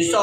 100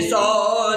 100